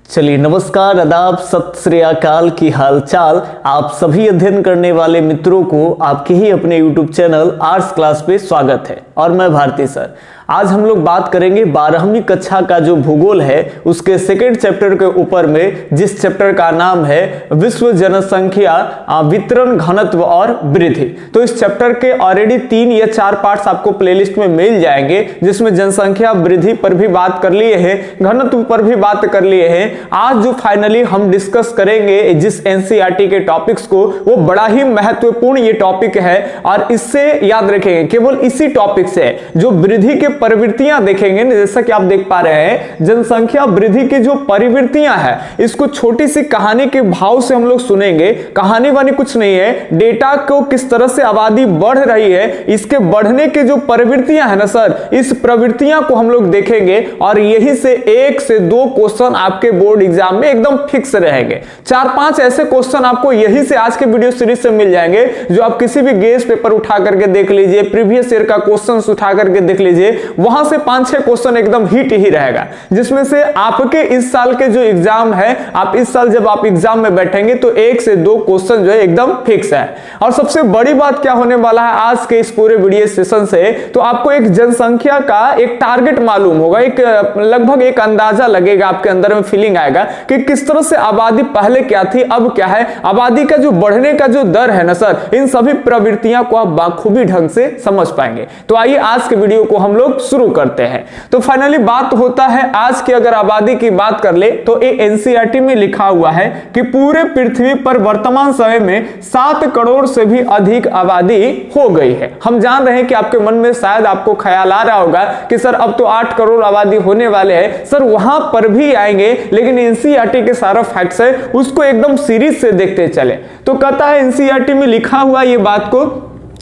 चलिए नमस्कार, आदाब, सत श्री अकाल की हालचाल। आप सभी अध्ययन करने वाले मित्रों को आपके ही अपने YouTube चैनल आर्ट्स क्लास पे स्वागत है और मैं भारती सर। आज हम लोग बात करेंगे 12वीं कक्षा का जो भूगोल है उसके सेकेंड चैप्टर के ऊपर में, जिस चैप्टर का नाम है विश्व जनसंख्या वितरण, घनत्व और वृद्धि। तो इस चैप्टर के ऑलरेडी 3 या 4 पार्ट्स आपको प्लेलिस्ट में मिल जाएंगे, जिसमें जनसंख्या वृद्धि पर भी बात कर लिए हैं, घनत्व पर भी बात कर लिए हैं। आज जो फाइनली हम डिस्कस करेंगे जिस एनसीईआरटी के टॉपिक्स को, वो बड़ा ही महत्वपूर्ण ये टॉपिक है और इससे याद रखेंगे, केवल इसी टॉपिक से जो वृद्धि के प्रवृत्तियां देखेंगे। जैसा कि आप देख पा रहे हैं, जनसंख्या वृद्धि की जो प्रवृत्तियां है, इसको छोटी सी कहानी के भाव से हम लोग सुनेंगे। कहानी वानी कुछ नहीं है, डेटा को किस तरह से आबादी बढ़ रही है, इसके बढ़ने के जो प्रवृत्तियां है ना सर, इस प्रवृत्तियां को हम लोग देखेंगे और यही से 1 से 2 क्वेश्चन आपके बोर्ड एग्जाम में एकदम फिक्स रहेंगे। 4-5 ऐसे क्वेश्चन आपको यही से आज के वीडियो सीरीज से मिल जाएंगे, जो आप किसी भी गेस्ट पेपर उठा करके देख लीजिए, प्रीवियस ईयर का क्वेश्चन उठा करके देख लीजिए, वहां से 5-6 क्वेश्चन एकदम हिट ही रहेगा, जिसमें से आपके इस साल के जो एग्जाम है, आप इस साल जब आप एग्जाम में बैठेंगे तो 1 से 2 क्वेश्चन जो है एकदम फिक्स है। और सबसे बड़ी बात क्या होने वाला है आज के इस पूरे वीडियो सेशन से, तो आपको एक जनसंख्या का एक टारगेट मालूम होगा, एक लगभग एक अंदाजा लगेगा, आपके अंदर में फीलिंग आएगा कि किस तरह से आबादी पहले क्या थी, अब क्या है, आबादी का जो बढ़ने का जो दर है ना सर, इन सभी प्रवृत्तियां को आप बाखूबी ढंग से समझ पाएंगे। तो आइए आज के वीडियो को हम लोग शुरू करते हैं। तो फाइनली बात होता है आज की, अगर आबादी की बात कर ले तो ये एनसीईआरटी में लिखा हुआ है कि पूरे पृथ्वी पर वर्तमान समय में 7 करोड़ से भी अधिक आबादी हो गई है। हम जान रहे हैं कि आपके मन में शायद आपको ख्याल आ रहा होगा कि सर अब तो 8 करोड़ आबादी होने वाले हैं, सर वहां पर भी आएंगे, लेकिन एनसीईआरटी के सारा फैक्ट्स है उसको एकदम सीरीज से देखते चले। तो कहता है एनसीईआरटी में लिखा हुआ ये बात को,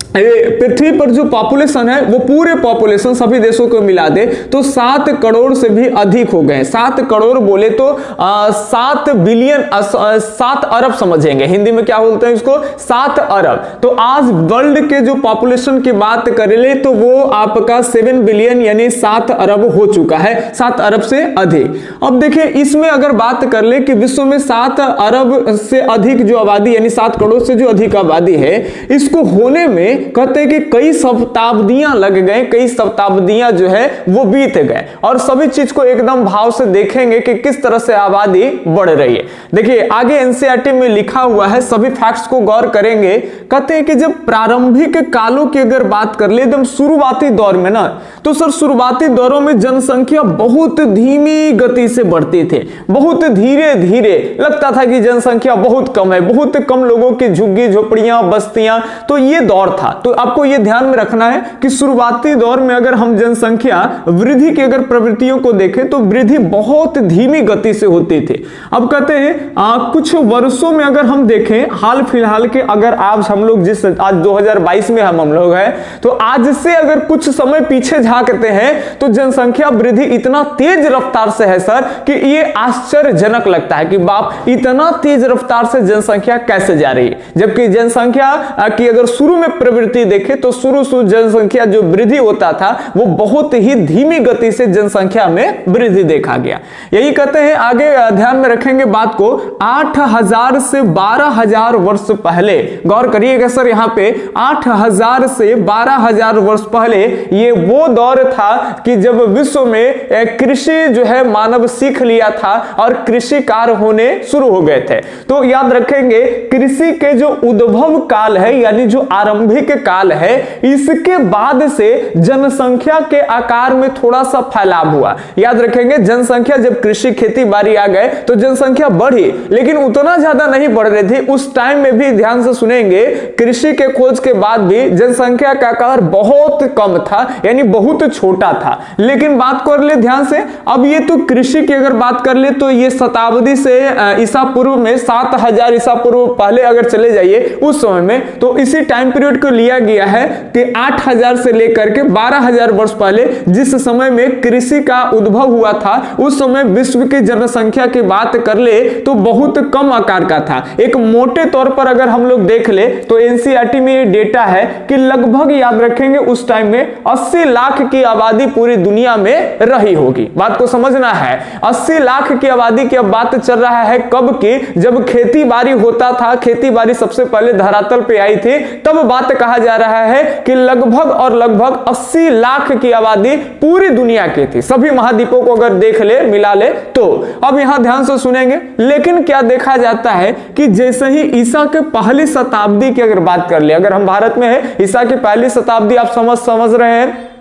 पृथ्वी पर जो पॉपुलेशन है वो पूरे पॉपुलेशन सभी देशों को मिला दे तो 7 करोड़ से भी अधिक हो गए। 7 करोड़ बोले तो 7 बिलियन, 7 अरब समझेंगे, हिंदी में क्या बोलते हैं इसको, 7 अरब। तो आज वर्ल्ड के जो पॉपुलेशन की बात करें तो वो आपका 7 बिलियन यानी 7 अरब हो चुका है, 7 अरब से अधिक। अब देखिए इसमें अगर बात कर ले कि विश्व में 7 अरब से अधिक जो आबादी यानी 7 करोड़ से जो अधिक आबादी है, इसको होने में कहते हैं कि कई शताब्दियां लग गए, कई शताब्दियां जो है वो बीत गए। और सभी चीज को एकदम भाव से देखेंगे कि किस तरह से आबादी बढ़ रही है। देखिए आगे एनसीईआरटी में लिखा हुआ है, सभी फैक्ट्स को गौर करेंगे। कहते हैं कि जब प्रारंभिक कालों की अगर बात कर ले, एकदम शुरुआती दौर में ना, तो सर शुरुआती दौरों में जनसंख्या बहुत धीमी गति से बढ़ती थी, बहुत धीरे धीरे लगता था कि जनसंख्या बहुत कम है, बहुत कम लोगों की झुग्गी झोपड़ियां बस्तियां, तो ये दौर था। तो आपको यह ध्यान में रखना है कि शुरुआती दौर में अगर हम जनसंख्या वृद्धि की अगर प्रवृत्तियों को देखें तो वृद्धि बहुत धीमी गति से होती थी। अब कहते हैं कुछ वर्षों में अगर हम देखें, हाल फिलहाल के अगर आज हम लोग जिस आज 2022 में हम लोग हैं, तो आज से अगर कुछ समय पीछे झांकते हैं तो जनसंख्या वृद्धि इतना तेज रफ्तार से है सर कि ये आश्चर्यजनक लगता है कि बाप इतना तेज रफ्तार से जनसंख्या कैसे जा रही है। जबकि जनसंख्या की अगर शुरू में प्रवृत्ति देखे तो शुरू जनसंख्या जो वृद्धि होता था वो बहुत ही धीमी गति से जनसंख्या में वृद्धि देखा गया। यही कहते हैं, आगे ध्यान में रखेंगे बात को, 8000 से 12000 वर्ष पहले, गौर करिएगा सर यहाँ पे, 8000 से 12000 वर्ष पहले ये वो दौर था कि जब विश्व में कृषि जो है मानव सीख लिया था और कृषि कार्य होने शुरू हो गए थे। तो याद रखेंगे कृषि के जो उद्भव काल है यानी जो आरंभिक काल है, इसके बाद से जनसंख्या के आकार में थोड़ा सा फैलाव हुआ। याद रखेंगे जनसंख्या जब कृषि खेती बाड़ी आ गए तो जनसंख्या बढ़ी, लेकिन उतना ज्यादा नहीं बढ़ रही थी। उस टाइम में भी ध्यान से सुनेंगे, कृषि के खोज के बाद भी जनसंख्या का आकार बहुत कम था, यानी बहुत छोटा था। लेकिन बात कर ले ध्यान से, अब ये तो कृषि की अगर बात कर ले तो ये शताब्दी से ईसा पूर्व में 7000 ईसा पूर्व पहले अगर चले जाइए उस समय में, तो इसी टाइम पीरियड को लिया गया है कि 8000 से लेकर के 12000 वर्ष पहले जिस समय में कृषि का उद्भव हुआ था, उस समय विश्व की जनसंख्या की बात कर ले तो बहुत कम आकार का था। एक मोटे तौर पर अगर हम लोग देख ले तो एनसीईआरटी में ये डेटा है कि लगभग याद रखेंगे उस टाइम में 80 लाख लाख की आबादी पूरी दुनिया में रही होगी। बात को समझना है, 80 लाख की आबादी की अब बात चल रहा है कब की, जब खेती बाड़ी होता था, खेती बाड़ी सबसे पहले धरातल पे आई थी, तब बात कहा जा रहा है कि लगभग और लगभग 80 लाख की आबादी पूरी दुनिया की थी, सभी महाद्वीपों को अगर देख ले मिला ले तो। अब यहां ध्यान से सुनेंगे, लेकिन क्या देखा जाता है कि जैसे ही ईसा के पहली शताब्दी की अगर बात कर ले, अगर हम भारत में है, ईसा की पहली शताब्दी आप समझ रहे हैं,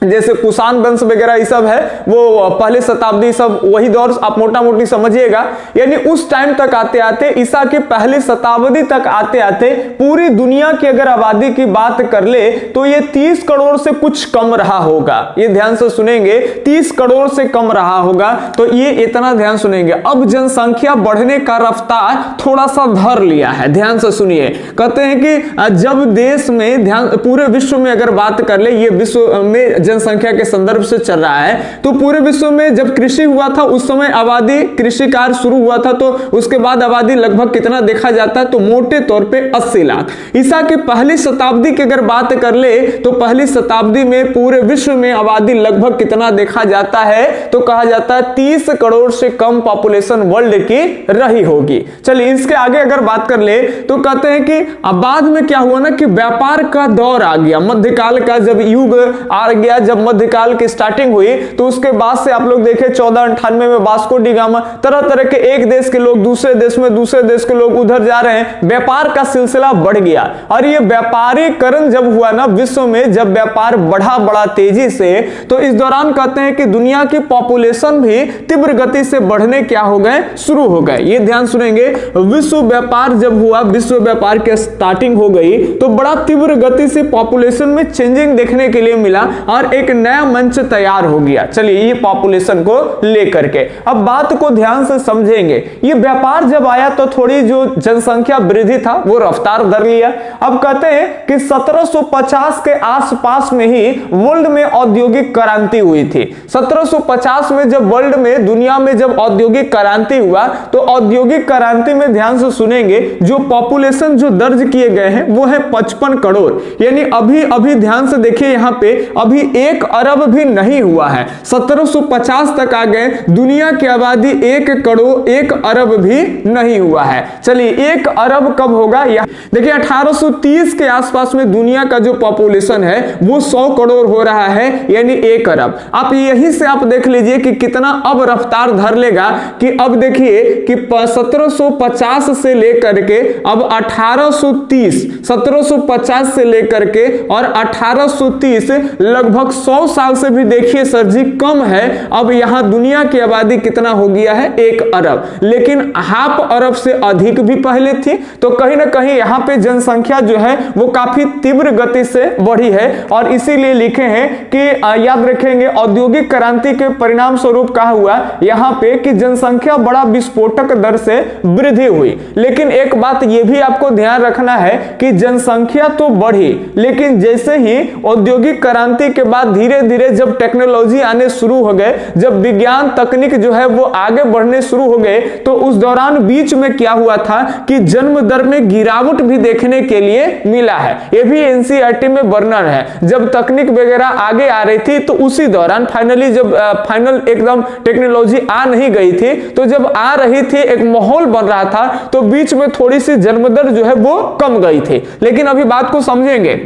जैसे कुषाण वंश वगैरह ये सब है, वो पहले शताब्दी सब वही दौर आप मोटा मोटी समझिएगा। यानी उस टाइम तक आते आते, ईसा की पहली शताब्दी तक आते आते पूरी दुनिया की अगर आबादी की बात कर ले तो ये 30 करोड़ से कुछ कम रहा होगा। ये ध्यान से सुनेंगे, 30 करोड़ से कम रहा होगा, तो ये इतना ध्यान सुनेंगे। अब जनसंख्या बढ़ने का रफ्तार थोड़ा सा धर लिया है, ध्यान से सुनिए। कहते हैं कि जब देश में, ध्यान, पूरे विश्व में अगर बात कर ले, ये विश्व में जनसंख्या के संदर्भ से चल रहा है, तो पूरे विश्व में जब कृषि हुआ था उस समय आबादी, कृषि कार्य शुरू हुआ था, तो उसके बाद आबादी लगभग कितना देखा जाता है, तो मोटे तौर पे 80 लाख। ईसा की पहली शताब्दी की अगर बात कर ले तो पहली शताब्दी में पूरे विश्व में आबादी लगभग कितना देखा जाता है, तो कहा जाता है 30 करोड़ से कम पॉपुलेशन वर्ल्ड की रही होगी। चलिए इसके आगे अगर बात कर ले तो कहते हैं कि अब बाद में क्या हुआ ना कि व्यापार का दौर आ गया, मध्यकाल का जब युग आ गया, जब मध्यकाल की स्टार्टिंग हुई, तो उसके बाद से आप लोग देखें 1498 में वास्को डी गामा, तरह तरह के एक देश के लोग दूसरे देश में, दूसरे देश के लोग उधर जा रहे हैं, व्यापार का सिलसिला बढ़ गया। और ये व्यापारीकरण जब हुआ ना विश्व में, जब व्यापार बढ़ा बड़ा तेजी से, तो इस दौरान कहते हैं कि दुनिया की पॉपुलेशन भी तीव्र गति से बढ़ने क्या हो गए, शुरू हो गए। ये ध्यान सुनेंगे, विश्व व्यापार जब हुआ, विश्व व्यापार की स्टार्टिंग हो गई, तो बड़ा तीव्र गति से पॉपुलेशन में चेंजिंग देखने के लिए मिला और एक नया मंच तैयार हो गया। चलिए ये पॉपुलेशन को लेकर के अब बात को ध्यान से समझेंगे। ये व्यापार जब आया तो थोड़ी जो जनसंख्या वृद्धि था वो रफ्तार धर लिया। अब कहते हैं कि 1750 के आसपास में ही वर्ल्ड में औद्योगिक क्रांति हुई थी। 1750 में जब वर्ल्ड में, दुनिया में जब औद्योगिक क्रांति हुआ, तो औद्योगिक क्रांति में ध्यान से सुनेंगे, जो पॉपुलेशन जो दर्ज किए गए हैं वो है 55 करोड़। यानी अभी अभी ध्यान से देखिए, यहां पे अभी 1 अरब भी नहीं हुआ है, 1750 तक आ गए, दुनिया की आबादी 1 करोड़ 1 अरब भी नहीं हुआ है। चलिए 1 अरब कब होगा, देखिए 1830 के आसपास में दुनिया का जो पॉपुलेशन है वो 100 करोड़ हो रहा है, यानी 1 अरब। आप यही से आप देख लीजिए कि कितना अब रफ्तार धर लेगा, कि अब देखिए कि 1750 से लेकर के अब 1830, 1750 से लेकर के और 1830 लगभग 100 साल से भी देखिए सर जी कम है। अब यहां दुनिया की आबादी कितना हो गया है, 1 अरब, लेकिन हाफ अरब से अधिक भी पहले थी। तो कहीं ना कहीं यहां पे जनसंख्या जो है वो काफी तीव्र गति से बढ़ी है, और इसीलिए लिखे हैं कि याद रखेंगे औद्योगिक क्रांति के परिणाम स्वरूप कहा हुआ यहां पे कि जनसंख्या बड़ा विस्फोटक दर से वृद्धि हुई। लेकिन एक बात यह भी आपको ध्यान रखना है कि जनसंख्या तो बढ़ी, लेकिन जैसे ही औद्योगिक क्रांति के बाद धीरे धीरे जब टेक्नोलॉजी आने शुरू हो गए, जब विज्ञान तकनीक जो है वो आगे बढ़ने शुरू हो गए, तो उस दौरान बीच में क्या हुआ था कि जन्म दर में गिरावट भी देखने के लिए मिला है। ये भी एनसीईआरटी में वर्णन है। जब तकनीक वगैरह आगे आ रही थी तो उसी दौरान फाइनली जब फाइनल एकदम टेक्नोलॉजी आ नहीं गई थी, तो जब आ रही थी एक माहौल बन रहा था, तो बीच में थोड़ी सी जन्म दर जो है वो कम गई थी। लेकिन अभी बात को समझेंगे,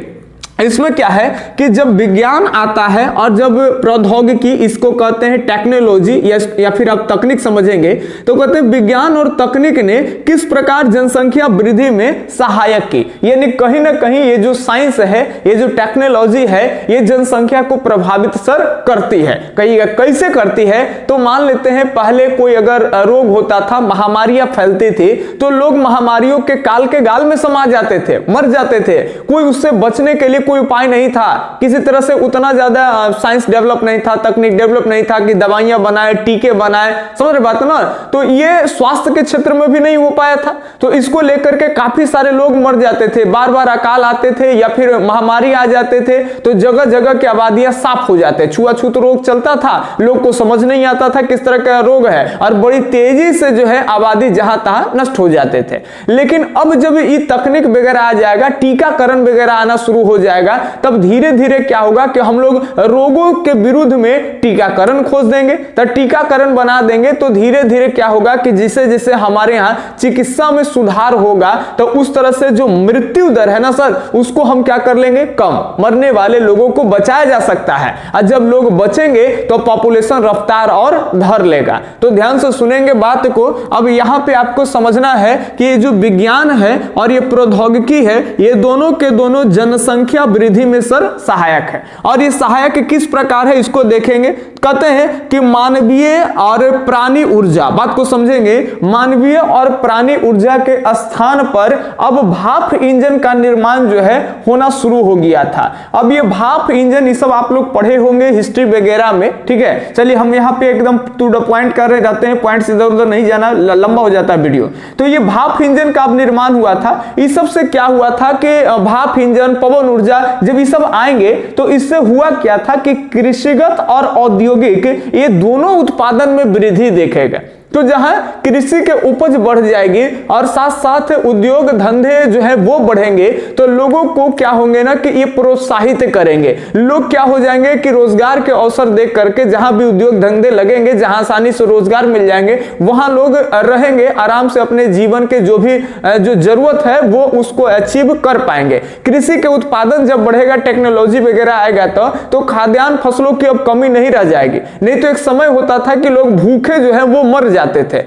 इसमें क्या है कि जब विज्ञान आता है और जब प्रौद्योगिकी, इसको कहते हैं टेक्नोलॉजी या फिर आप तकनीक समझेंगे, तो कहते हैं विज्ञान और तकनीक ने किस प्रकार जनसंख्या वृद्धि में सहायक की। यानी कहीं ना कहीं ये जो साइंस है, ये जो टेक्नोलॉजी है, ये जनसंख्या को प्रभावित सर करती है। कैसे करती है, तो मान लेते हैं पहले कोई अगर रोग होता था, महामारियां फैलती थी, तो लोग महामारियों के काल के गाल में समा जाते थे, मर जाते थे। कोई उससे बचने के लिए कोई उपाय नहीं था, किसी तरह से उतना ज्यादा साइंस डेवलप नहीं था, तकनीक डेवलप नहीं था कि दवाइयां बनाए, टीके बनाए, समझ रहे बात ना। तो ये स्वास्थ्य के क्षेत्र में भी नहीं हो पाया था, तो इसको लेकर के काफी सारे लोग मर जाते थे, बार बार अकाल आते थे या फिर महामारी आ जाते थे, तो जगह जगह की आबादियां साफ हो जाते, छुआछूत रोग चलता था, लोग को समझ नहीं आता था किस तरह का रोग है, और बड़ी तेजी से जो है आबादी जहां तहां नष्ट हो जाते थे। लेकिन अब जब ये तकनीक वगैरह आ जाएगा, टीकाकरण वगैरह आना शुरू हो जाएगा, जाएगा तब धीरे धीरे क्या होगा कि हम लोग रोगों के विरुद्ध में टीकाकरण खोज देंगे, तब टीकाकरण बना देंगे तो धीरे धीरे क्या होगा कि जिसे जिसे हमारे यहाँ चिकित्सा में सुधार होगा तो उस तरह से जो मृत्यु दर है ना सर, उसको हम क्या कर लेंगे, कम, मरने वाले लोगों को बचाया जा सकता है। और जब लोग बचेंगे तो पॉपुलेशन रफ्तार और धर लेगा। तो ध्यान से सुनेंगे बात को। अब यहाँ पे आपको समझना है कि ये जो विज्ञान है और ये प्रौद्योगिकी है, ये दोनों के दोनों जनसंख्या वृद्धि में सर सहायक है। और ये सहायक किस प्रकार है इसको देखेंगे। कहते हैं कि मानवीय और प्राणी ऊर्जा, बात को समझेंगे, मानवीय और प्राणी ऊर्जा के स्थान पर अब भाप इंजन का निर्माण जो है होना शुरू हो गया था। अब ये भाप इंजन, ये सब आप लोग पढ़े होंगे हिस्ट्री वगैरह में, ठीक है। चलिए हम यहाँ पे एकदम टू द पॉइंट कर रहे रहते हैं, पॉइंट्स इधर उधर नहीं जाना, लंबा हो जाता है वीडियो। तो ये भाप इंजन का अब निर्माण हुआ था। इस सब से क्या हुआ था कि भाप इंजन, पवन ऊर्जा, जब ये सब आएंगे तो इससे हुआ क्या था कि कृषिगत और औद्योगिक ये दोनों उत्पादन में वृद्धि देखेगा। तो जहां कृषि के उपज बढ़ जाएगी और साथ साथ उद्योग धंधे जो है वो बढ़ेंगे तो लोगों को क्या होंगे ना कि ये प्रोत्साहित करेंगे। लोग क्या हो जाएंगे कि रोजगार के अवसर देख करके जहां भी उद्योग धंधे लगेंगे, जहां आसानी से रोजगार मिल जाएंगे, वहां लोग रहेंगे आराम से, अपने जीवन के जो भी जो जरूरत है वो उसको अचीव कर पाएंगे। कृषि के उत्पादन जब बढ़ेगा, टेक्नोलॉजी वगैरह आएगा तो खाद्यान्न फसलों की अब कमी नहीं रह जाएगी। नहीं तो एक समय होता था कि लोग भूखे जो है वो मर जाते थे।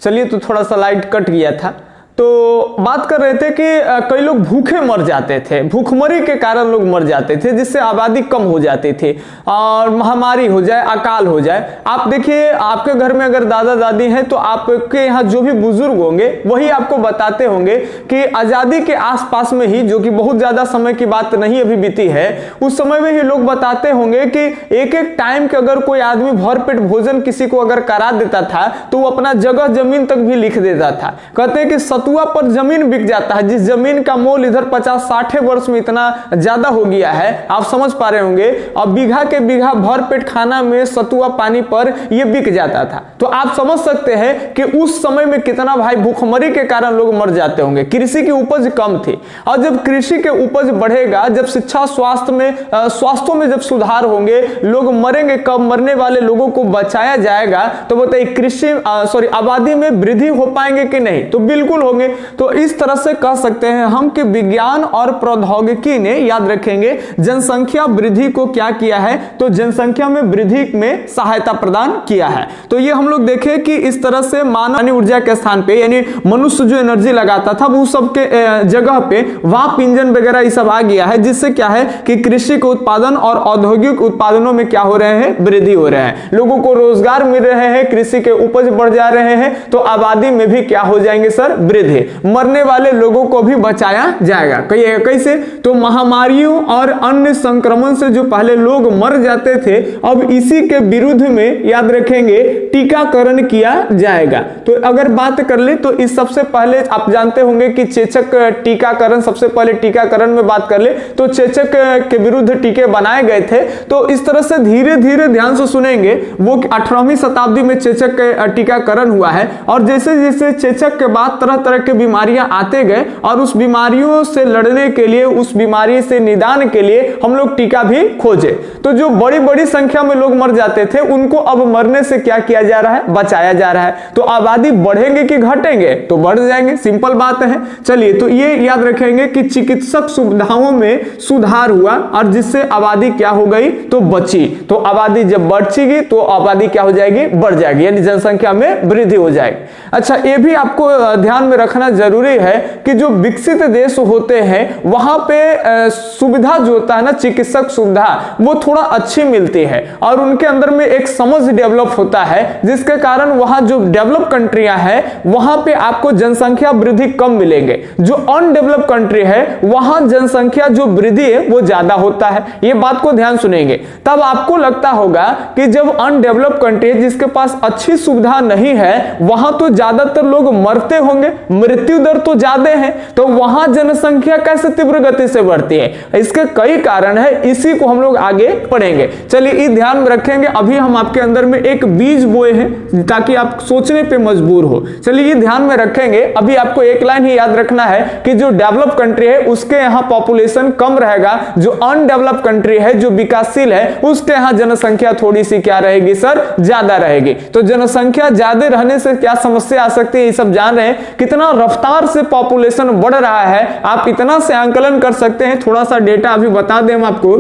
चलिए तो थोड़ा सा लाइट कट गया था। तो बात कर रहे थे कि कई लोग भूखे मर जाते थे, भूखमरी के कारण लोग मर जाते थे, जिससे आबादी कम हो जाती थी और महामारी हो जाए, अकाल हो जाए। आप देखिए, आपके घर में अगर दादा दादी हैं तो आपके यहाँ जो भी बुजुर्ग होंगे वही आपको बताते होंगे कि आजादी के आसपास में ही, जो कि बहुत ज्यादा समय की बात नहीं अभी बीती है, उस समय में ही लोग बताते होंगे कि एक एक टाइम के अगर कोई आदमी भरपेट भोजन किसी को अगर करा देता था तो वो अपना जगह जमीन तक भी लिख देता था। कहते हैं कि सतुआ पर जमीन बिक जाता है, जिस जमीन का मोल इधर 50-60 वर्ष में इतना ज्यादा हो गया है, आप समझ पा रहे होंगे। और बीघा के बीघा भरपेट खाना में सतुआ पानी पर यह बिक जाता था। तो आप समझ सकते हैं कि उस समय में कितना भाई भूखमरी के कारण लोग मर जाते होंगे। कृषि की उपज कम थी और जब कृषि के उपज बढ़ेगा, जब शिक्षा स्वास्थ्य में जब सुधार होंगे, लोग मरेंगे कब, मरने वाले लोगों को बचाया जाएगा, तो बताइए आबादी में वृद्धि हो पाएंगे कि नहीं? तो बिल्कुल होंगे। तो इस तरह से कह सकते हैं हम कि विज्ञान और प्रौद्योगिकी ने, याद रखेंगे, जनसंख्या वृद्धि को क्या किया है, तो जनसंख्या में वृद्धि में सहायता प्रदान किया है। तो ये हम लोग देखें कि इस तरह से मानव ऊर्जा के स्थान पे, यानी मनुष्य जो एनर्जी लगाता था वो सब के जगह पे वाप इंजन वगैरह ये सब आ गया है, जिससे क्या है कि कृषि के उत्पादन और औद्योगिक उत्पादनों में क्या हो रहे हैं, वृद्धि हो रहे हैं। लोगों को रोजगार मिल रहे हैं, कृषि के उपज बढ़ जा रहे हैं, तो आबादी में भी क्या हो जाएंगे सर, वृद्धि। मरने वाले लोगों को भी बचाया जाएगा। कैसे? तो महामारियों और अन्य संक्रमण से जो पहले लोग मर जाते थे, अब इसी के विरुद्ध में, याद रखेंगे, टीकाकरण किया जाएगा। तो अगर बात कर ले तो इस सबसे पहले आप जानते होंगे कि चेचक टीकाकरण, सबसे पहले टीकाकरण में बात कर ले तो चेचक के विरुद्ध टीके बनाए गए थे। तो इस तरह से धीरे धीरे, ध्यान से सुनेंगे, वो 18वीं शताब्दी में चेचक का टीकाकरण हुआ है। और जैसे जैसे चेचक के बाद तरह तरह के बीमारियां आते गए और उस बीमारियों से लड़ने के लिए, उस बीमारी से निदान के लिए हम लोग टीका भी खोजे। तो जो बड़ी बड़ी संख्या में लोग मर जाते थे, उनको अब मरने से क्या किया जा रहा है, बचाया जा रहा है। तो आबादी बढ़ेंगे कि घटेंगे, तो बढ़ जाएंगे, सिंपल बात है। चलिए, तो ये याद रखेंगे कि चिकित्सक सुविधाओं में सुधार हुआ और जिससे आबादी क्या हो गई, तो बची। तो आबादी जब बचेगी तो आबादी क्या हो जाएगी, बढ़ जाएगी, यानी जनसंख्या में वृद्धि हो जाएगी। अच्छा, ये भी आपको ध्यान में रखना जरूरी है कि जो विकसित देश होते हैं वहां पे सुविधा जो होता है ना, चिकित्सक सुविधा, वो थोड़ा अच्छी मिलती है और उनके अंदर में एक समझ डेवलप होता है, जिसके कारण वहां जो डेवलप कंट्रियां हैं वहां पे आपको जनसंख्या वृद्धि कम मिलेंगे। जो अनडेवलप कंट्री है वहां जनसंख्या जो वृद्धि है वो ज्यादा होता है। ये बात को ध्यान सुनेंगे, तब आपको लगता होगा कि जब अनडेवलप कंट्री जिसके पास अच्छी सुविधा नहीं है, वहां तो ज्यादातर लोग मरते होंगे, मृत्यु दर तो ज्यादा है, तो वहां जनसंख्या कैसे तीव्र गति से बढ़ती है? इसके कई कारण है, इसी को हम लोग आगे पढ़ेंगे। चलिए ये ध्यान में रखेंगे। अभी हम आपके अंदर में एक बीज बोए हैं ताकि आप सोचने पे मजबूर हो। चलिए ये ध्यान में रखेंगे। अभी आपको एक लाइन ही याद रखना है कि जो डेवलप कंट्री है उसके यहाँ पॉपुलेशन कम रहेगा, जो अनडेवलप कंट्री है, जो विकासशील है, उसके यहाँ जनसंख्या थोड़ी सी क्या रहेगी सर? ज्यादा रहेगी। तो जनसंख्या ज्यादा रहने से क्या समस्या आ सकती है, ये सब जान रहे हैं। कितना रफ्तार से पॉपुलेशन बढ़ रहा है, आप इतना से आंकलन कर सकते हैं। थोड़ा सा डेटा अभी बता दें हम आपको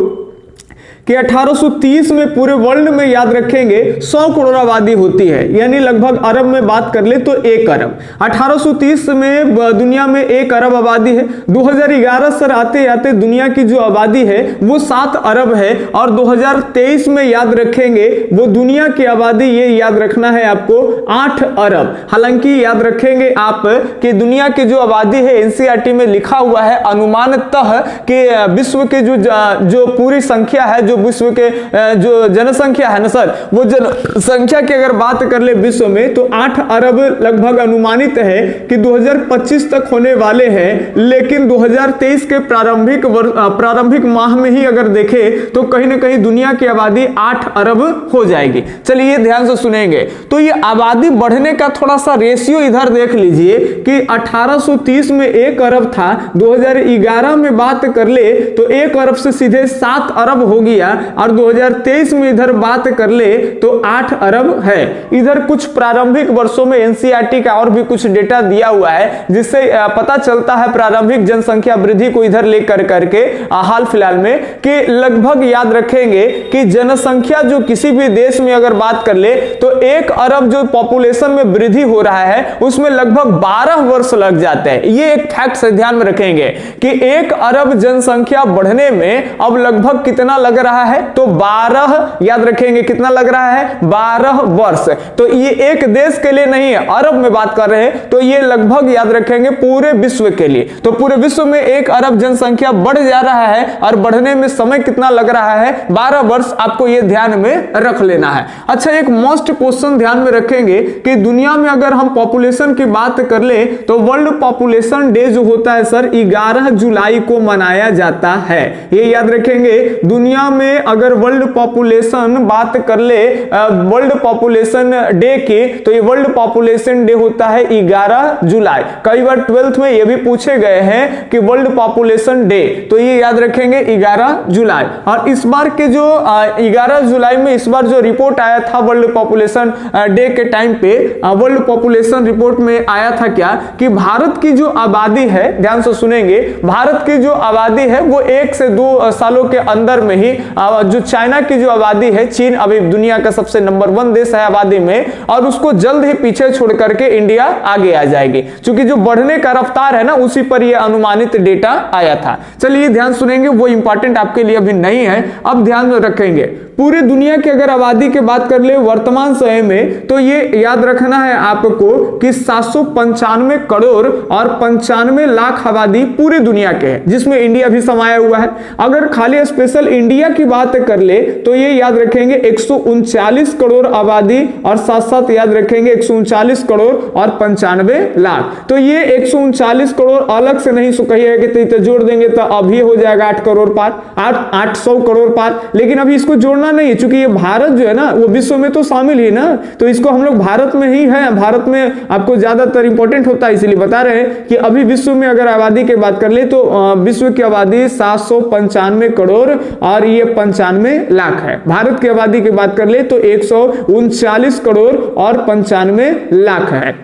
कि 1830 में पूरे वर्ल्ड में याद रखेंगे 100 करोड़ आबादी होती है, यानी लगभग अरब में बात कर ले तो 1 अरब। 1830 में दुनिया में 1 अरब आबादी है। 2011 सर आते आते दुनिया की जो आबादी है वो 7 अरब है, और 2023 में याद रखेंगे वो दुनिया की आबादी, ये याद रखना है आपको, 8 अरब। हालांकि याद रखेंगे आप कि दुनिया की जो आबादी है, एनसीईआरटी में लिखा हुआ है अनुमानतः कि विश्व की जो पूरी संख्या है, विश्व के जो जनसंख्या है ना सर, वो जनसंख्या की अगर बात कर ले विश्व में तो 8 अरब लगभग अनुमानित है कि 2025 तक होने वाले हैं। लेकिन 2023 के प्रारंभिक माह में ही अगर देखें तो कहीं ना कहीं दुनिया की आबादी 8 अरब हो जाएगी। चलिए ध्यान से सुनेंगे। तो ये आबादी बढ़ने का थोड़ा सा रेशियो इधर देख लीजिए कि 1830 में 1 अरब था, 2011 में बात कर ले तो 1 अरब से सीधे 7 अरब हो गया, और 2023 में इधर बात कर ले तो 8 अरब है। इधर कुछ प्रारंभिक वर्षों में एनसीईआरटी का और भी कुछ डेटा दिया हुआ है, जिससे पता चलता है प्रारंभिक जनसंख्या वृद्धि को इधर लेकर करके हाल फिलहाल में कि लगभग याद रखेंगे कि जनसंख्या जो किसी भी देश में अगर बात कर ले तो 1 अरब जो पॉपुलेशन में वृद्धि हो रहा है उसमें लगभग 12 वर्ष लग जाते हैं। ये एक फैक्ट से ध्यान में रखेंगे कि 1 अरब जनसंख्या बढ़ने में अब लगभग कितना लग रहा है, तो 12, याद रखेंगे कितना लग रहा है, 12 वर्ष। तो ये एक देश के लिए नहीं है, अरब में बात कर रहे हैं, तो ये लगभग याद रखेंगे पूरे विश्व के लिए। तो पूरे विश्व में 1 अरब जनसंख्या बढ़ जा रहा है, और बढ़ने में समय कितना लग रहा है, 12 वर्ष। आपको ये ध्यान में रख लेना है। अच्छा, एक मोस्ट क्वेश्चन ध्यान में रखेंगे कि दुनिया में अगर हम पॉपुलेशन की बात कर ले तो वर्ल्ड पॉपुलेशन डे जो होता है सर 11 जुलाई को मनाया जाता है। ये याद रखेंगे। दुनिया में अगर वर्ल्ड पॉपुलेशन बात कर ले वर्ल्ड पॉपुलेशन डे की, तो ये वर्ल्ड पॉपुलेशन डे होता है 11 जुलाई। कई बार 12th में ये भी पूछे गए हैं कि वर्ल्ड पॉपुलेशन डे, तो ये याद रखेंगे 11 जुलाई। और इस बार के जो 11 जुलाई में इस बार जो रिपोर्ट आया था वर्ल्ड पॉपुलेशन डे के टाइम पे, वर्ल्ड पॉपुलेशन रिपोर्ट में आया था क्या कि भारत की जो आबादी है, ध्यान से सुनेंगे, भारत की जो आबादी है वो 1 से 2 सालों के अंदर में ही जो चाइना की जो आबादी है, चीन अभी दुनिया का सबसे नंबर 1 देश है आबादी में, और उसको जल्द ही पीछे छोड़ करके इंडिया आगे आ जाएगी, क्योंकि जो बढ़ने का रफ्तार है ना उसी पर यह अनुमानित डेटा आया था। चलिए ध्यान सुनेंगे, वो इंपॉर्टेंट आपके लिए अभी नहीं है, अब ध्यान रखेंगे। पूरी दुनिया की अगर आबादी की बात कर ले वर्तमान समय में, तो ये याद रखना है आपको कि 795 करोड़ और 95 लाख आबादी पूरी दुनिया के है, जिसमें इंडिया भी समाया हुआ है। अगर खाली स्पेशल इंडिया की बात कर ले तो ये याद रखेंगे 139 करोड़ आबादी, और साथ साथ याद रखेंगे 139 करोड़ और 95 लाख। तो ये 139 करोड़ अलग से नहीं कहिए कि जोड़ देंगे तो अभी हो जाएगा 8 करोड़ पार, 800 करोड़ पार, लेकिन अभी इसको जोड़ना नहीं है, क्योंकि ये भारत जो है ना वो विश्व में तो शामिल ही ना, तो इसको हम लोग भारत में ही है, भारत में आपको ज्यादातर इंपॉर्टेंट होता है, इसलिए बता रहे हैं कि अभी विश्व में अगर आबादी की बात कर ले तो विश्व की आबादी 795 करोड़ और ये 95 लाख है। भारत की आबादी की बात कर ले तो 139 करोड़ और 95 लाख है।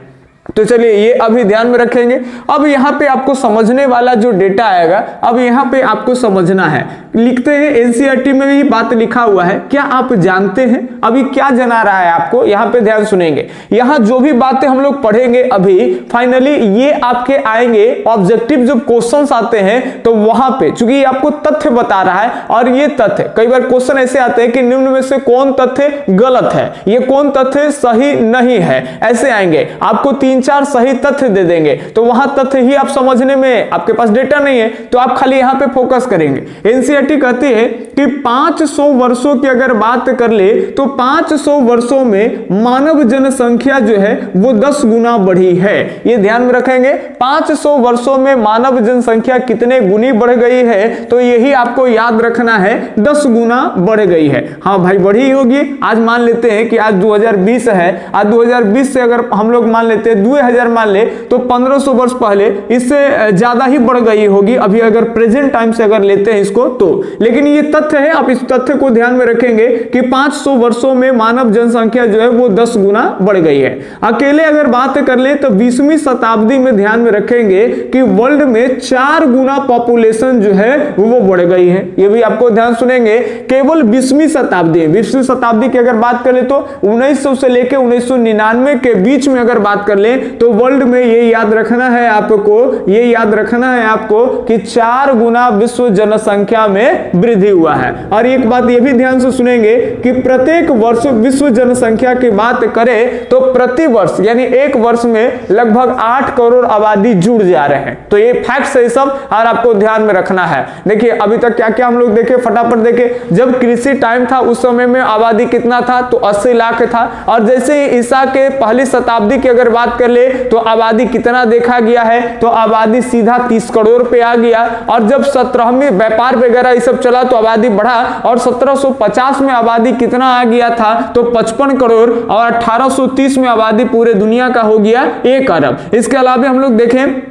तो चलिए ये अभी ध्यान में रखेंगे। अब यहाँ पे आपको समझने वाला जो डेटा आएगा, अब यहाँ पे आपको समझना है, लिखते हैं एनसीईआरटी में भी बात लिखा हुआ है, क्या आप जानते हैं अभी क्या जना रहा है आपको, यहाँ पे ध्यान सुनेंगे। यहाँ जो भी बातें हम लोग पढ़ेंगे अभी फाइनली ये आपके आएंगे ऑब्जेक्टिव जो क्वेश्चंस आते हैं, तो वहां पे चूंकि ये आपको तथ्य बता रहा है, और ये तथ्य कई बार क्वेश्चन ऐसे आते हैं कि निम्न में से कौन तथ्य गलत है, ये कौन तथ्य सही नहीं है, ऐसे आएंगे। आपको 3 3-4 सही तथ्य दे देंगे, तो वहां तथ्य ही आप समझने में, आपके पास डेटा नहीं है तो आप खाली यहां पे फोकस करेंगे। एनसीईआरटी कहती है कि 500 वर्षों की अगर बात कर ले तो 500 वर्षों में मानव जनसंख्या जो है वो 10 गुना बढ़ी है। ये ध्यान में रखेंगे, 500 वर्षों में मानव जनसंख्या कितने गुनी बढ़ गई है, तो यही आपको याद रखना है, 10 गुना बढ़ गई है। हाँ भाई बढ़ी होगी। आज मान लेते हैं कि आज 2020 है, आज 2020 से अगर हम लोग मान लेते हैं 2000 मान ले तो 1500 वर्ष पहले इससे ज्यादा ही बढ़ गई होगी, अभी अगर प्रेजेंट टाइम से अगर लेते हैं इसको तो। लेकिन ये तथ्य है, आप इस तथ्य को ध्यान में रखेंगे कि 500 वर्षों में मानव जनसंख्या जो है वो 10 गुना बढ़ गई है। अकेले अगर बात कर ले तो 20वीं शताब्दी में ध्यान में रखेंगे कि वर्ल्ड में 4 गुना पॉपुलेशन जो है वो बढ़ गई है। ये भी आपको ध्यान सुनेंगे, केवल 20वीं शताब्दी, 20वीं शताब्दी की अगर बात करें तो 1900 से लेकर 1999 के बीच में अगर बात कर ले तो वर्ल्ड में ये याद रखना है आपको, ये याद रखना है आपको कि 4 गुना विश्व जनसंख्या में वृद्धि हुआ है। और एक बात ये भी ध्यान से सुनेंगे कि प्रत्येक वर्ष विश्व जनसंख्या की बात करें तो प्रति वर्ष यानी एक वर्ष में लगभग 8 करोड़ आबादी जुड़ जा रहे हैं। तो ये फैक्ट्स है सब और आपको ध्यान में रखना है। देखिए अभी तक क्या क्या हम लोग देखे, फटाफट देखे। जब कृषि टाइम था उस समय में आबादी कितना था, तो 80 लाख था। और जैसे ही ईसा के पहली शताब्दी की अगर बात कर ले तो आबादी कितना देखा गया है, तो आबादी सीधा 30 करोड़ पे आ गया। और जब 17वीं व्यापार वगैरह ये सब चला तो आबादी बढ़ा और 1750 में आबादी कितना आ गया था, तो 55 करोड़। और 1830 में आबादी पूरे दुनिया का हो गया 1 अरब। इसके अलावा हम लोग देखें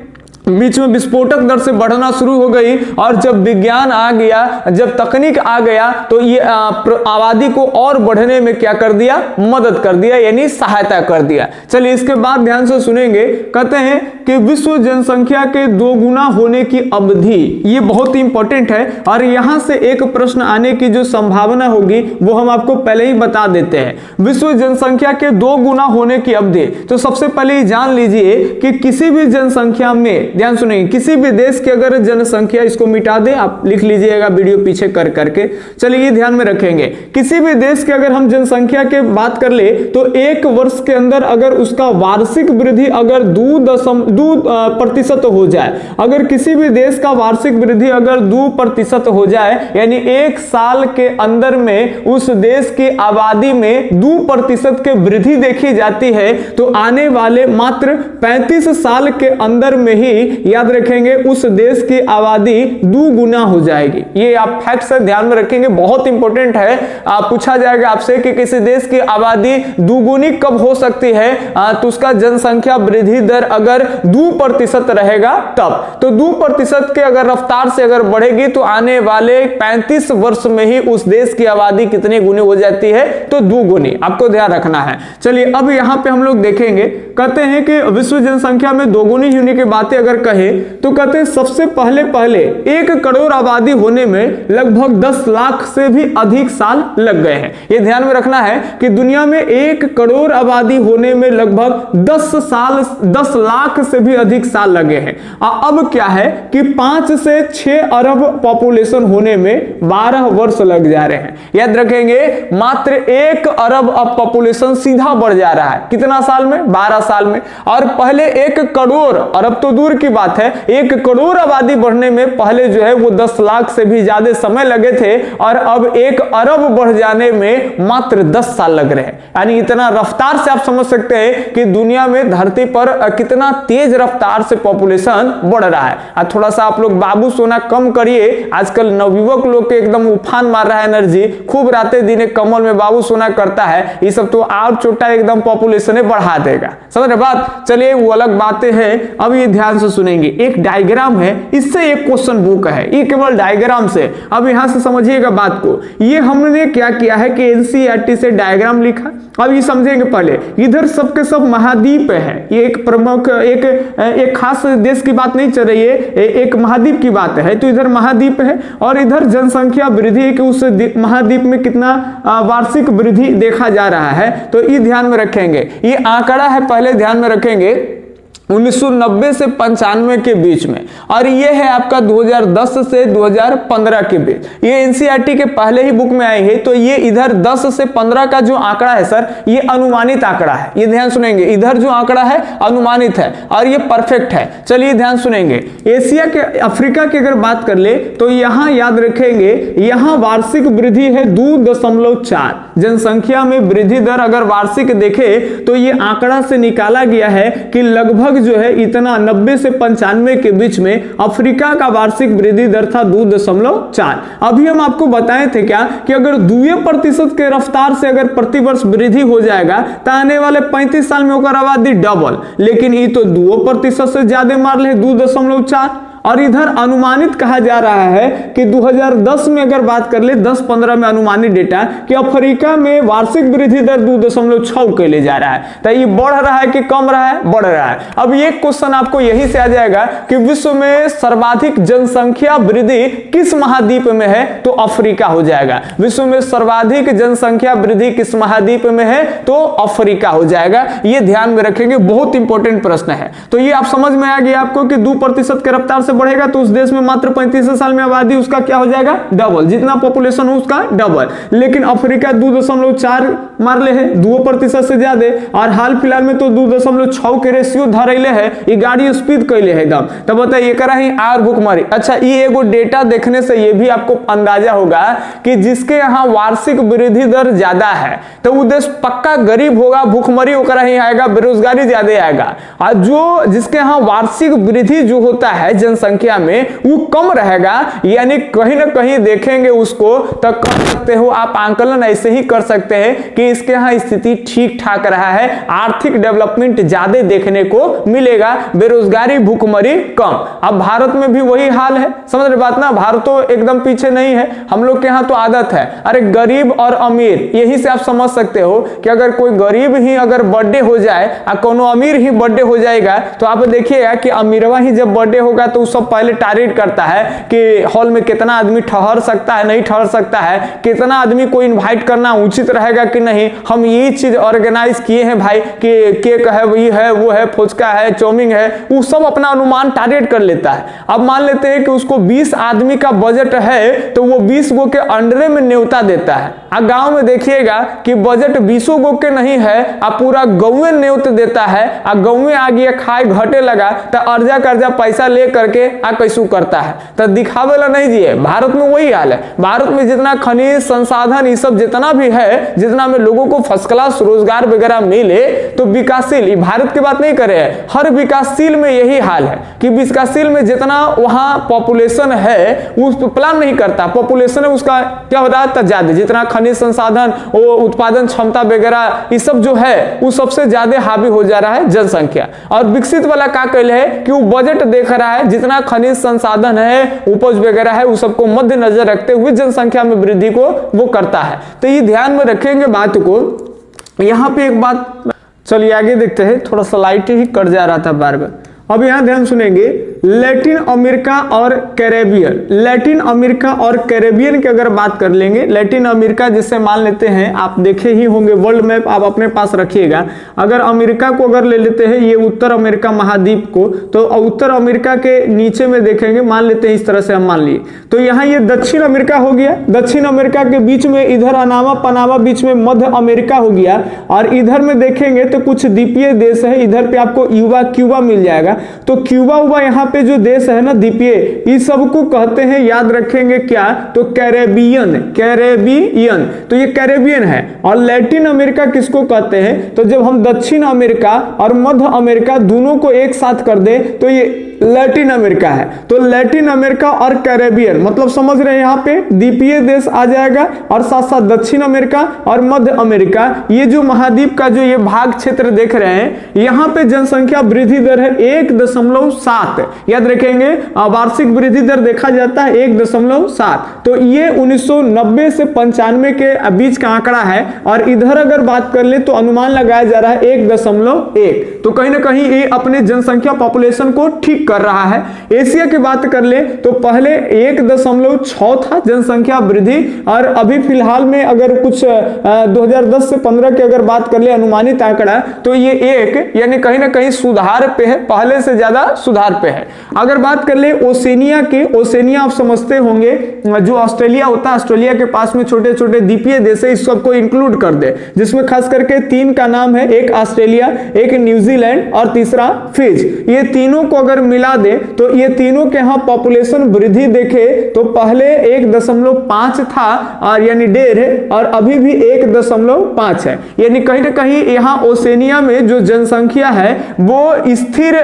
बीच में विस्फोटक दर से बढ़ना शुरू हो गई और जब विज्ञान आ गया, जब तकनीक आ गया तो ये आबादी को और बढ़ने में क्या कर दिया, मदद कर दिया, यानी सहायता कर दिया। चलिए इसके बाद ध्यान से सुनेंगे, कहते हैं कि विश्व जनसंख्या के 2 गुना होने की अवधि, ये बहुत ही इंपॉर्टेंट है और यहां से एक प्रश्न आने की जो संभावना होगी वो हम आपको पहले ही बता देते हैं। विश्व जनसंख्या के 2 गुना होने की अवधि, तो सबसे पहले जान लीजिए कि किसी भी जनसंख्या में, ध्यान सुनिए, किसी भी देश की अगर जनसंख्या, इसको मिटा दे, आप लिख लीजिएगा वीडियो पीछे कर करके। चलिए ध्यान में रखेंगे, किसी भी देश की अगर हम जनसंख्या के बात कर ले तो एक वर्ष के अंदर अगर उसका वार्षिक वृद्धि अगर 2% हो जाए, अगर किसी भी देश का वार्षिक वृद्धि अगर 2% हो जाए, यानी एक साल के अंदर में उस देश की आबादी में 2% की वृद्धि देखी जाती है, तो आने वाले मात्र 35 साल के अंदर में ही याद रखेंगे उस देश की आबादी 2 गुना हो जाएगी। ये आप फैक्ट से ध्यान में रखेंगे, बहुत इंपॉर्टेंट है। पूछा जाएगा आपसे कि किसी देश की आबादी 2 गुनी कब हो सकती है, तो उसका जनसंख्या वृद्धि दर अगर 2% रहेगा तब। तो 2% के अगर रफ्तार से अगर बढ़ेगी तो आने वाले 35 वर्ष में ही उस देश की आबादी कितनी गुनी हो जाती है, तो 2 गुनी, आपको ध्यान रखना है। चलिए अब यहां पे हम लोग देखेंगे, कहते हैं कि विश्व जनसंख्या में 2 गुनी होने की बातें अगर कहे तो कहते हैं सबसे पहले 1 करोड़ आबादी होने में लगभग 10 लाख से भी अधिक साल लग गए हैं। यह ध्यान में रखना है कि दुनिया में 1 करोड़ आबादी होने में लगभग 10 लाख से भी अधिक साल लगे हैं। अब क्या है कि 5 से 6 अरब पॉपुलेशन होने में 12 वर्ष लग जा रहे हैं। याद रखेंगे मात्र 1 अरब अब पॉपुलेशन सीधा बढ़ जा रहा है, कितना साल में, 12 साल में। और पहले 1 करोड़, अरब तो दूर की बात है, 1 करोड़ आबादी बढ़ने में पहले जो है वो 10 लाख से भी ज्यादा समय लगे थे और अब 1 अरब बढ़ जाने में मात्र 10 साल लग रहे हैं। यानी इतना रफ्तार से आप समझ सकते हैं कि दुनिया में धरती पर कितना तेज रफ्तार से पॉपुलेशन बढ़ रहा है। थोड़ा सा आप लोग बाबू सोना कम करिए, आजकल नवयुवक लोग के एकदम उफान मार रहा है एनर्जी, खूब रातें दिने कमल में बाबू सोना करता है, ये सब तो और छोटा एकदम पॉपुलेशन बढ़ा देगा, समझ रहे बात। चलिए वो अलग बातें हैं, अब ये ध्यान से सुनेंगे। एक डायग्राम है, इससे एक क्वेश्चन बुक है, ये केवल डायग्राम से। अब यहां से समझिएगा बात को, ये हमने क्या किया है कि एनसीईआरटी से डायग्राम लिखा। अब ये समझेंगे पहले, इधर सबके सब महाद्वीप है, ये एक प्रमुख एक खास देश की बात नहीं चल रही है, एक महाद्वीप की बात है। तो इधर महाद्वीप है और इधर जनसंख्या वृद्धि कि उस महाद्वीप में कितना वार्षिक वृद्धि देखा जा रहा है, तो ये ध्यान में रखेंगे। ये आंकड़ा है, पहले ध्यान में रखेंगे 1990 से 95 के बीच में, और ये है आपका 2010 से 2015 के बीच। ये एनसीईआरटी के पहले ही बुक में आई है। तो ये इधर 10 से 15 का जो आंकड़ा है सर, ये अनुमानित आंकड़ा है, ये ध्यान सुनेंगे। इधर जो आंकड़ा है अनुमानित है और ये परफेक्ट है। चलिए ध्यान सुनेंगे। एशिया के, अफ्रीका की अगर बात कर ले तो यहां याद रखेंगे, यहां वार्षिक वृद्धि है 2.4। जनसंख्या में वृद्धि दर अगर वार्षिक देखे तो ये आंकड़ा से निकाला गया है कि लगभग जो है इतना 90 से 95 के बीच में अफ्रीका का वार्षिक वृद्धि दर था 2.4। अभी हम आपको बताए थे क्या कि अगर 2% के रफ्तार से अगर प्रतिवर्ष वृद्धि हो जाएगा तो आने वाले 35 साल में होकर आबादी डबल, लेकिन ये तो 2% से ज्यादा मार ले 2.4। और इधर अनुमानित कहा जा रहा है कि 2010 में अगर बात कर ले 10-15 में अनुमानित डेटा कि अफ्रीका में वार्षिक वृद्धि दर 2.6 के ले जा रहा है। तो ये बढ़ रहा है कि कम रहा है? बढ़ रहा है। अब ये क्वेश्चन आपको यही से आ जाएगा कि विश्व में सर्वाधिक जनसंख्या वृद्धि किस महाद्वीप में है? तो अफ्रीका हो जाएगा। विश्व में सर्वाधिक जनसंख्या वृद्धि किस महाद्वीप में है? तो अफ्रीका हो जाएगा। ये ध्यान में रखेंगे, बहुत इंपॉर्टेंट प्रश्न है। तो ये आप समझ में आ गया आपको कि 2% के रफ्तार से बढ़ेगा तो उस देश में मात्र 35 साल में आबादी उसका क्या हो जाएगा? डबल। जितना पॉपुलेशन हो उसका डबल। लेकिन अफ्रीका 2.4 मार ले है, 2% से ज्यादा। और हाल फिलहाल में तो 2.6 के रेशियो धरैले है, ये गाड़ी स्पीड कैले है एकदम। तब बताइए करा ही आर भूखमरी। अच्छा, ये एगो डेटा देखने से ये भी आपको अंदाजा होगा कि जिसके यहाँ वार्षिक वृद्धि दर ज्यादा है तो वो देश पक्का गरीब होगा, भूखमरी होकर ही आएगा, बेरोजगारी ज्यादा आएगा। और जो जिसके यहाँ वार्षिक वृद्धि जो होता है जनसंख्या में वो कम रहेगा, यानी कहीं ना कहीं देखेंगे उसको तो कर सकते हो आप आंकलन ऐसे ही कर सकते हैं कि इसके यहाँ स्थिति ठीक ठाक रहा है, आर्थिक डेवलपमेंट ज्यादा देखने को मिलेगा, बेरोजगारी भूखमरी कम। अब भारत में भी वही हाल है, समझ रहे बात ना? भारत तो एकदम पीछे नहीं है। हम लोग के यहाँ तो आदत है, अरे गरीब और अमीर, यही से आप समझ सकते हो कि अगर कोई गरीब ही अगर बर्थडे हो जाए और कोनो अमीर ही बर्थडे हो जाएगा तो आप देखिएगा कि अमीरवा ही जब बर्थडे होगा तो सब पहले टारगेट करता है कि हॉल में कितना आदमी ठहर सकता है, नहीं ठहर सकता है, कितना आदमी को इनवाइट करना उचित रहेगा कि नहीं, हम ये चीज ऑर्गेनाइज किए हैं भाई कि केक है, वही है, वो है, फुचका है, चाउमीन है, वो सब अपना अनुमान टारगेट कर लेता है। अब मान लेते हैं कि उसको 20 आदमी का बजट है तो वो 20 गो के अंडरे में न्योता देता है। अब गांव में देखिएगा कि बजट 20 गो के नहीं है, अब पूरा गौवे न्योत देता है, अब गौवे आ गया खाए घटे लगा तो अर्जा कर्जा पैसा ले करके कैसू करता है, तो दिखावेला नहीं जिए। भारत में वही हाल है। भारत में जितना खनिज संसाधन ये सब जितना भी है, जितना में लोगों को फर्स्ट क्लास रोजगार वगैरह मिले तो विकासशील, भारत की बात नहीं कर रहे हैं, हर विकासशील में यही हाल है कि विकासशील में जितना वहां पॉपुलेशन है उस प्लान नहीं करता, पॉपुलेशन है उसका क्या होता है ज्यादा, जितना खनिज संसाधन वो उत्पादन क्षमता वगैरह ये सब जो है वो सबसे ज्यादा हावी हो जा रहा है जनसंख्या। और विकसित वाला क्या कहले है कि वो बजट देख रहा है, जितना खनिज संसाधन है, उपज वगैरह है, उस सबको मद्देनजर रखते हुए जनसंख्या में वृद्धि को वो करता है। तो ये ध्यान में रखेंगे बात को। यहाँ पे एक बात, चलिए आगे देखते हैं, थोड़ा सा लाइट ही कट जा रहा था बार बार। अब यहाँ ध्यान सुनेंगे, लैटिन अमेरिका और कैरेबियन, लैटिन अमेरिका और कैरेबियन की अगर बात कर लेंगे, लैटिन अमेरिका जिसे मान लेते हैं, आप देखे ही होंगे वर्ल्ड मैप आप अपने पास रखिएगा। अगर अमेरिका को अगर ले लेते हैं ये उत्तर अमेरिका महाद्वीप को, तो उत्तर अमेरिका के नीचे में देखेंगे, मान लेते हैं इस तरह से हम मान लिए, तो यहाँ ये दक्षिण अमेरिका हो गया, दक्षिण अमेरिका के बीच में इधर अनामा पनामा बीच में मध्य अमेरिका हो गया, और इधर में देखेंगे तो कुछ द्वीपीय देश है, इधर पे आपको क्यूबा मिल जाएगा। तो क्यूबा यहाँ पे जो देश है ना द्वीपीय, इस सबको कहते हैं, याद रखेंगे क्या, तो कैरेबियन, कैरेबियन, तो ये कैरेबियन है। और लैटिन अमेरिका किसको कहते हैं, तो जब हम दक्षिण अमेरिका और मध्य अमेरिका दोनों को एक साथ कर दे तो ये लैटिन अमेरिका है। तो लैटिन अमेरिका और कैरेबियन मतलब समझ रहे हैं, यहाँ पे द्वीपीय देश आ जाएगा, और साथ साथ दक्षिण अमेरिका और मध्य अमेरिका, ये जो महाद्वीप का जो ये भाग क्षेत्र देख रहे हैं, यहाँ पे जनसंख्या वृद्धि दर है 1.7। याद रखेंगे वार्षिक वृद्धि दर देखा जाता है 1.7। तो ये 1990 से 95 के बीच का आंकड़ा है, और इधर अगर बात कर ले तो अनुमान लगाया जा रहा है 1.1। तो कहीं ना कहीं ये अपने जनसंख्या पॉपुलेशन को ठीक कर रहा है। एशिया की बात कर ले तो पहले 1.6 था जनसंख्या वृद्धि, और अभी फिलहाल में अगर कुछ 2010 से 15 की अगर बात कर ले अनुमानित आंकड़ा, तो ये 1 यानी कहीं ना कहीं सुधार पे है, पहले से ज्यादा सुधार पे है। अगर बात कर ले ओसेनिया की, ओसेनिया आप समझते होंगे जो ऑस्ट्रेलिया होता है, ऑस्ट्रेलिया के पास में छोटे छोटे द्वीपीय देश है, इस सबको इंक्लूड कर दे, जिसमें खास करके 3 का नाम है, एक ऑस्ट्रेलिया, एक न्यूजीलैंड और तीसरा फिजी। ये तीनों को अगर मिला दे तो ये तीनों के यहाँ पॉपुलेशन वृद्धि देखे तो पहले 1.5 था, और यानी 1.5, और अभी भी 1.5 है। यानी कहीं ना कहीं यहाँ ओसेनिया में जो जनसंख्या है वो स्थिर,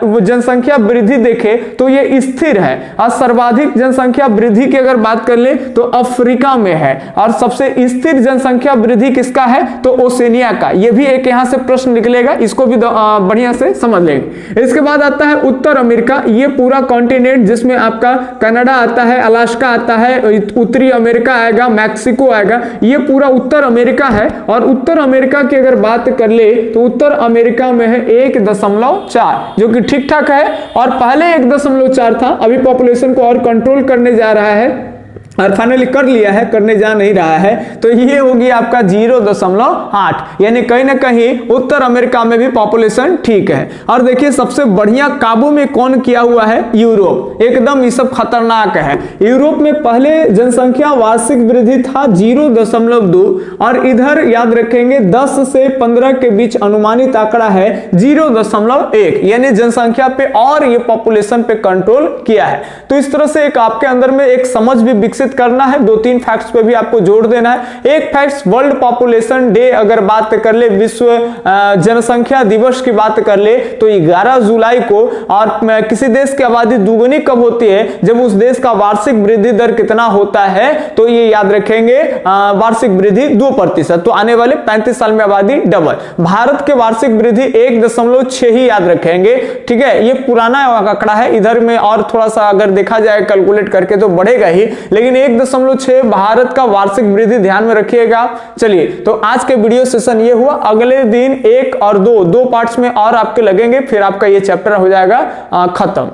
वो जनसंख्या वृद्धि देखे तो ये स्थिर है। और सर्वाधिक जनसंख्या वृद्धि की अगर बात कर ले तो अफ्रीका में है, और सबसे स्थिर जनसंख्या वृद्धि किसका है तो ओसेनिया का। ये भी एक यहाँ से प्रश्न निकलेगा, इसको भी बढ़िया से समझ लेंगे। इसके बाद आता है उत्तर अमेरिका, ये पूरा कॉन्टिनेंट जिसमें आपका कनाडा आता है, अलास्का आता है, उत्तरी अमेरिका आएगा, मैक्सिको आएगा, ये पूरा उत्तर अमेरिका है। और उत्तर अमेरिका की अगर बात कर ले तो उत्तर अमेरिका में है 1.4, जो कि ठीक ठाक है, और पहले 1.4 था, अभी पॉपुलेशन को और कंट्रोल करने जा रहा है, और फाइनली कर लिया है, करने जा नहीं रहा है। तो ये होगी आपका 0.8, यानी कहीं ना कहीं उत्तर अमेरिका में भी पॉपुलेशन ठीक है। और देखिए सबसे बढ़िया काबू में कौन किया हुआ है, यूरोप। एकदम ये सब खतरनाक है। यूरोप में पहले जनसंख्या वार्षिक वृद्धि था 0.2, और इधर याद रखेंगे 10 से 15 के बीच अनुमानित आंकड़ा है 0.1, यानी जनसंख्या पे और ये पॉपुलेशन पे कंट्रोल किया है। तो इस तरह से एक आपके अंदर में एक समझ भी विकसित करना है, 2-3 फैक्ट्स पे भी आपको जोड़ देना है। एक फैक्ट्स वर्ल्ड पॉपुलेशन डे अगर बात कर ले, विश्व जनसंख्या दिवस की बात कर ले तो 11 जुलाई को, और किसी देश की आबादी दुगुनी कब होती है, जब उस देश का वार्षिक वृद्धि दर कितना होता है, तो ये याद रखेंगे वार्षिक वृद्धि 2%। तो आने वाले 35 साल में आबादी डबल। भारत के वार्षिक वृद्धि 1.6 ही याद रखेंगे, ठीक है। ये पुराना आंकड़ा है, इधर में और थोड़ा सा अगर देखा जाए कैलकुलेट करके तो बढ़ेगा ही, लेकिन 1.6 भारत का वार्षिक वृद्धि ध्यान में रखिएगा। चलिए, तो आज के वीडियो सेशन ये हुआ। अगले दिन 1 और 2 पार्ट्स में और आपके लगेंगे, फिर आपका ये चैप्टर हो जाएगा खत्म।